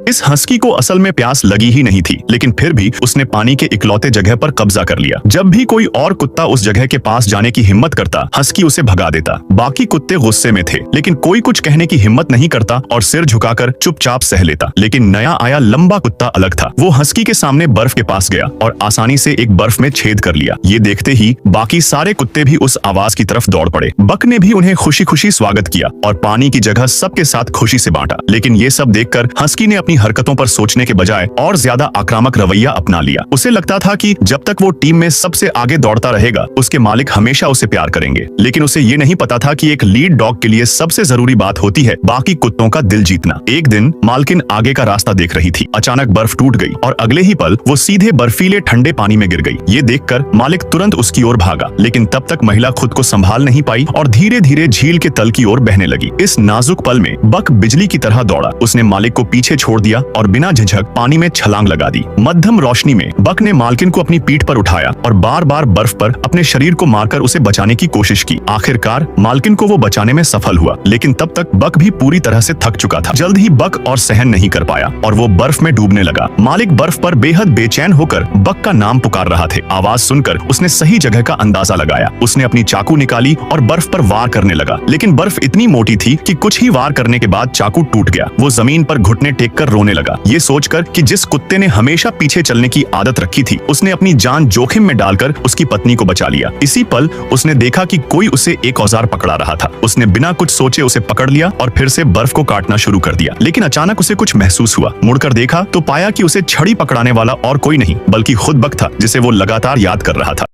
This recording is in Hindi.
इस हस्की को असल में प्यास लगी ही नहीं थी, लेकिन फिर भी उसने पानी के इकलौते जगह पर कब्जा कर लिया। जब भी कोई और कुत्ता उस जगह के पास जाने की हिम्मत करता, हस्की उसे भगा देता। बाकी कुत्ते गुस्से में थे, लेकिन कोई कुछ कहने की हिम्मत नहीं करता और सिर झुकाकर चुपचाप सह लेता। लेकिन नया आया लंबा कुत्ता अलग था। वो हस्की के सामने बर्फ के पास गया और आसानी से एक बर्फ में छेद कर लिया। ये देखते ही बाकी सारे कुत्ते भी उस आवाज की तरफ दौड़ पड़े। बक ने भी उन्हें खुशी खुशी स्वागत किया और पानी की जगह सबके साथ खुशी से बांटा। लेकिन ये सब देखकर हस्की ने अपनी हरकतों पर सोचने के बजाय और ज्यादा आक्रामक रवैया अपना लिया। उसे लगता था कि जब तक वो टीम में सबसे आगे दौड़ता रहेगा, उसके मालिक हमेशा उसे प्यार करेंगे। लेकिन उसे ये नहीं पता था कि एक लीड डॉग के लिए सबसे जरूरी बात होती है बाकी कुत्तों का दिल जीतना। एक दिन मालकिन आगे का रास्ता देख रही थी। अचानक बर्फ टूट गई और अगले ही पल वो सीधे बर्फीले ठंडे पानी में गिर गई। ये देखकर मालिक तुरंत उसकी ओर भागा, लेकिन तब तक महिला खुद को संभाल नहीं पाई और धीरे धीरे झील के तल की ओर बहने लगी। इस नाजुक पल में बक बिजली की तरह दौड़ा। उसने मालिक को पीछे छोड़ दिया और बिना झिझक पानी में छलांग लगा दी। मध्यम रोशनी में बक ने मालकिन को अपनी पीठ पर उठाया और बार बार बर्फ पर अपने शरीर को मारकर उसे बचाने की कोशिश की। आखिरकार मालकिन को वो बचाने में सफल हुआ, लेकिन तब तक बक भी पूरी तरह से थक चुका था। जल्द ही बक और सहन नहीं कर पाया और वो बर्फ में डूबने लगा। मालिक बर्फ पर बेहद बेचैन होकर बक का नाम पुकार रहा थे। आवाज सुनकर उसने सही जगह का अंदाजा लगाया। उसने अपनी चाकू निकाली और बर्फ पर वार करने लगा, लेकिन बर्फ इतनी मोटी थी कि कुछ ही वार करने के बाद चाकू टूट गया। वो जमीन पर घुटने टेक कर रोने लगा, ये सोचकर कि जिस कुत्ते ने हमेशा पीछे चलने की आदत रखी थी, उसने अपनी जान जोखिम में डालकर उसकी पत्नी को बचा लिया। इसी पल उसने देखा कि कोई उसे एक औजार पकड़ा रहा था। उसने बिना कुछ सोचे उसे पकड़ लिया और फिर से बर्फ को काटना शुरू कर दिया। लेकिन अचानक उसे कुछ महसूस हुआ। मुड़कर देखा तो पाया कि उसे छड़ी पकड़ाने वाला और कोई नहीं बल्कि खुद बक था, जिसे वो लगातार याद कर रहा था।